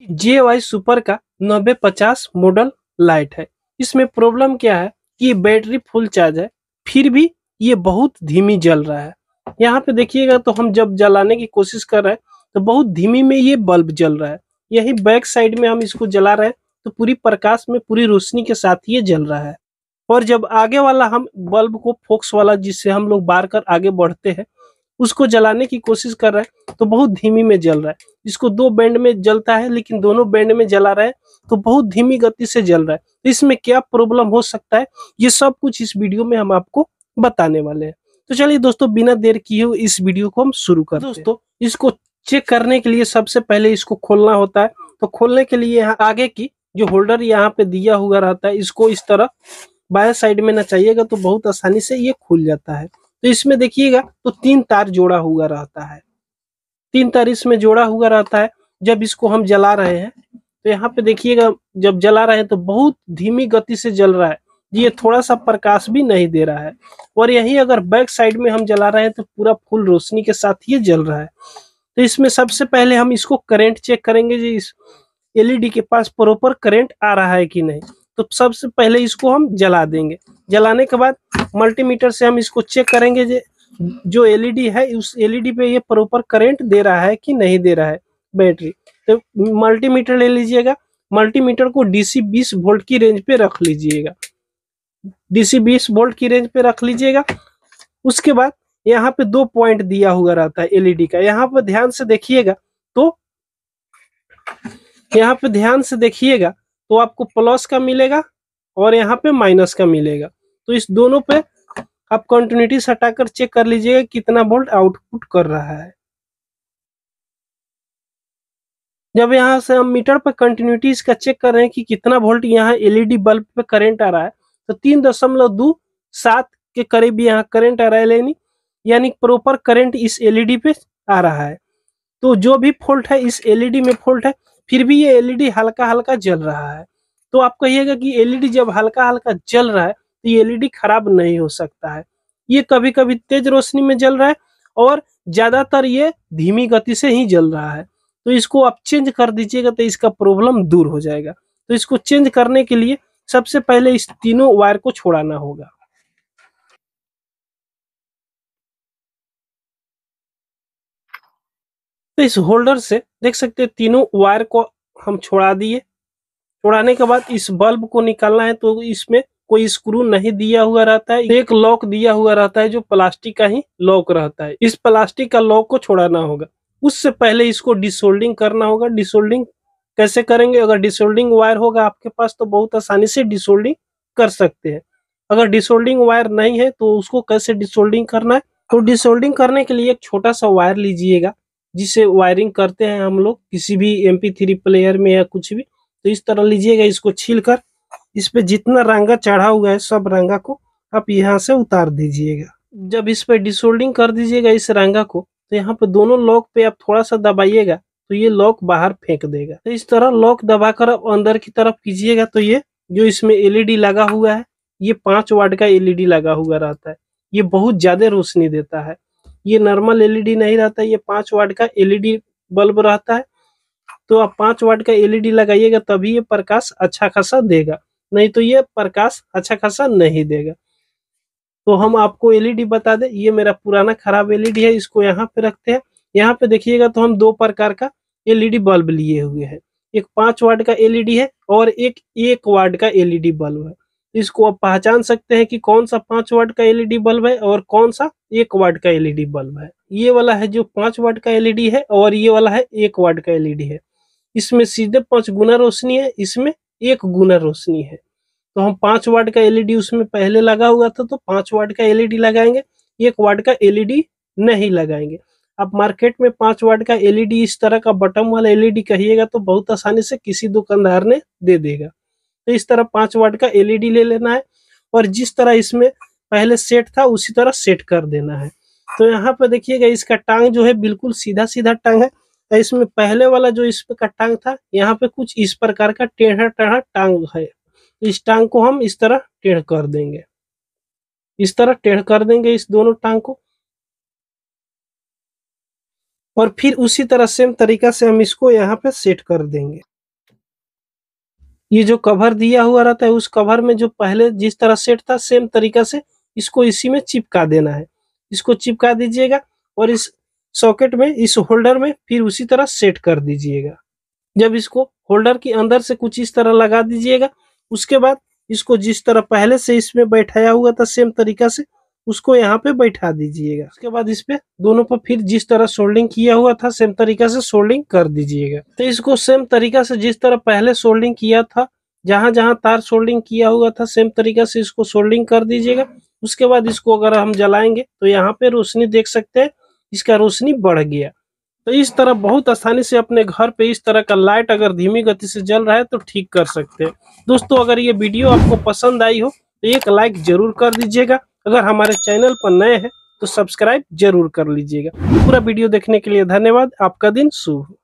JY super का 9050 model light है। इसमें प्रॉब्लम क्या है कि बैटरी फुल चार्ज है, फिर भी ये बहुत धीमी जल रहा है। यहाँ पे देखिएगा तो हम जब जलाने की कोशिश कर रहे हैं तो बहुत धीमी में ये बल्ब जल रहा है। यही बैक साइड में हम इसको जला रहे हैं तो पूरी प्रकाश में पूरी रोशनी के साथ ये जल रहा है। और जब आगे वाला हम बल्ब को फोक्स वाला जिससे हम लोग बार कर आगे बढ़ते हैं उसको जलाने की कोशिश कर रहे हैं तो बहुत धीमी में जल रहा है। इसको 2 बैंड में जलता है लेकिन दोनों बैंड में जला रहा है तो बहुत धीमी गति से जल रहा है। तो इसमें क्या प्रॉब्लम हो सकता है ये सब कुछ इस वीडियो में हम आपको बताने वाले हैं। तो चलिए दोस्तों बिना देर किए हुए इस वीडियो को हम शुरू करते हैं। दोस्तों इसको चेक करने के लिए सबसे पहले इसको खोलना होता है। तो खोलने के लिए यहाँ आगे की जो होल्डर यहाँ पे दिया हुआ रहता है इसको इस तरह बाएं साइड में नचाइएगा तो बहुत आसानी से ये खुल जाता है। तो इसमें देखिएगा तो 3 तार जोड़ा हुआ रहता है। 3 तार इसमें जोड़ा हुआ रहता है। जब इसको हम जला रहे हैं तो यहाँ पे देखिएगा जब जला रहे हैं तो बहुत धीमी गति से जल रहा है। ये थोड़ा सा प्रकाश भी नहीं दे रहा है। और यही अगर बैक साइड में हम जला रहे हैं तो पूरा फुल रोशनी के साथ ये जल रहा है। तो इसमें सबसे पहले हम इसको करंट चेक करेंगे जी इस एलईडी के पास प्रॉपर करंट आ रहा है कि नहीं। तो सबसे पहले इसको हम जला देंगे। जलाने के बाद मल्टीमीटर से हम इसको चेक करेंगे जो एलईडी है उस एलईडी पे ये प्रॉपर करंट दे रहा है कि नहीं दे रहा है बैटरी। तो मल्टीमीटर ले लीजिएगा। मल्टीमीटर को डीसी 20 वोल्ट की रेंज पे रख लीजिएगा। डीसी 20 वोल्ट की रेंज पे रख लीजिएगा। उसके बाद यहाँ पे 2 पॉइंट दिया हुआ रहता है एलईडी का। यहाँ पे ध्यान से देखिएगा तो यहाँ पे ध्यान से देखिएगा तो आपको प्लस का मिलेगा और यहाँ पे माइनस का मिलेगा। तो इस दोनों पे आप कंटिन्यूटी हटाकर चेक कर लीजिएगा कितना वोल्ट आउटपुट कर रहा है। जब यहाँ से हम मीटर पर कंटिन्यूटी इसका चेक कर रहे हैं कि कितना वोल्ट यहाँ एलईडी बल्ब पे करंट आ रहा है तो 3.27 के करीब यहाँ करंट आ रहा है यानी प्रॉपर करंट इस एलईडी पे आ रहा है। तो जो भी फॉल्ट है इस एलईडी में फॉल्ट है, फिर भी ये एलईडी हल्का हल्का जल रहा है। तो आप कहिएगा कि एलईडी जब हल्का हल्का जल रहा है तो ये एलईडी खराब नहीं हो सकता है। ये कभी कभी तेज रोशनी में जल रहा है और ज्यादातर ये धीमी गति से ही जल रहा है। तो इसको आप चेंज कर दीजिएगा तो इसका प्रॉब्लम दूर हो जाएगा। तो इसको चेंज करने के लिए सबसे पहले इस तीनों वायर को छोड़ाना होगा। तो इस होल्डर से देख सकते हैं तीनों वायर को हम छोड़ा दिए। छोड़ाने के बाद इस बल्ब को निकालना है तो इसमें कोई स्क्रू नहीं दिया हुआ रहता है। एक लॉक दिया हुआ रहता है जो प्लास्टिक का ही लॉक रहता है। इस प्लास्टिक का लॉक को छोड़ाना होगा। उससे पहले इसको डिसोल्डिंग करना होगा। डिसोल्डिंग कैसे करेंगे? अगर डिसोल्डिंग वायर होगा आपके पास तो बहुत आसानी से डिसोल्डिंग कर सकते हैं। अगर डिसोल्डिंग वायर नहीं है तो उसको कैसे डिसोल्डिंग करना है? तो डिसोल्डिंग करने के लिए एक छोटा सा वायर लीजिएगा जिसे वायरिंग करते हैं हम लोग किसी भी MP3 प्लेयर में या कुछ भी। तो इस तरह लीजिएगा, इसको छीलकर इस पे जितना रंगा चढ़ा हुआ है सब रंगा को आप यहाँ से उतार दीजिएगा। जब इस पे डिसोल्डिंग कर दीजिएगा इस रंगा को तो यहाँ पे दोनों लॉक पे आप थोड़ा सा दबाइएगा तो ये लॉक बाहर फेंक देगा। तो इस तरह लॉक दबाकर आप अंदर की तरफ कीजिएगा तो ये जो इसमें एलईडी लगा हुआ है ये 5 वाट का एलईडी लगा हुआ रहता है। ये बहुत ज्यादा रोशनी देता है। ये नॉर्मल एलईडी नहीं रहता, ये 5 वाट का एलईडी बल्ब रहता है। तो आप 5 वाट का एलईडी लगाइएगा तभी ये प्रकाश अच्छा खासा देगा, नहीं तो ये प्रकाश अच्छा खासा नहीं देगा। तो हम आपको एलईडी बता दें, ये मेरा पुराना खराब एलईडी है, इसको यहाँ पे रखते हैं। यहाँ पे देखिएगा तो हम 2 प्रकार का एलईडी बल्ब लिए हुए हैं। एक 5 वाट का एलईडी है और एक 1 वाट का एलईडी बल्ब है। इसको आप पहचान सकते हैं कि कौन सा 5 वाट का एलईडी बल्ब है और कौन सा 1 वाट का एलईडी बल्ब है। ये वाला है जो 5 वाट का एलईडी है और ये वाला है 1 वाट का एलईडी है। इसमें सीधे 5 गुना रोशनी है, इसमें 1 गुना रोशनी है। तो हम 5 वाट का एलईडी उसमें पहले लगा हुआ था तो 5 वाट का एलईडी लगाएंगे, 1 वाट का एलईडी नहीं लगाएंगे। आप मार्केट में 5 वाट का एलईडी इस तरह का बटन वाला एलईडी कहिएगा तो बहुत आसानी से किसी दुकानदार ने दे देगा। तो इस तरह 5 वाट का एलईडी ले लेना है और जिस तरह इसमें पहले सेट था उसी तरह सेट कर देना है। तो यहाँ पे देखिएगा इसका टांग जो है बिल्कुल सीधा सीधा टांग है। इसमें पहले वाला जो इस पे का टांग था यहाँ पे कुछ इस प्रकार का टेढ़ा टेढ़ा टांग है। इस टांग को हम इस तरह टेढ़ कर देंगे, इस तरह टेढ़ कर देंगे इस दोनों टांग को। और फिर उसी तरह सेम तरीका से हम इसको यहाँ पे सेट कर देंगे। ये जो कवर दिया हुआ रहता है उस कवर में जो पहले जिस तरह सेट था सेम तरीका से इसको इसी में चिपका देना है। इसको चिपका दीजिएगा और इस सॉकेट में, इस होल्डर में फिर उसी तरह सेट कर दीजिएगा। जब इसको होल्डर के अंदर से कुछ इस तरह लगा दीजिएगा, उसके बाद इसको जिस तरह पहले से इसमें बैठाया हुआ था सेम तरीका से उसको यहाँ पे बैठा दीजिएगा। उसके बाद इस पे दोनों पर फिर जिस तरह सोल्डिंग किया हुआ था सेम तरीका से सोल्डिंग कर दीजिएगा। तो इसको सेम तरीका से जिस तरह पहले सोल्डिंग किया था, जहां जहां तार सोल्डिंग किया हुआ था सेम तरीका से इसको सोल्डिंग कर दीजिएगा। उसके बाद इसको अगर हम जलाएंगे तो यहाँ पे रोशनी देख सकते हैं, इसका रोशनी बढ़ गया। तो इस तरह बहुत आसानी से अपने घर पे इस तरह का लाइट अगर धीमी गति से जल रहा है तो ठीक कर सकते हैं। दोस्तों, अगर ये वीडियो आपको पसंद आई हो तो एक लाइक जरूर कर दीजिएगा। अगर हमारे चैनल पर नए हैं तो सब्सक्राइब जरूर कर लीजिएगा। पूरा वीडियो देखने के लिए धन्यवाद। आपका दिन शुभ हो।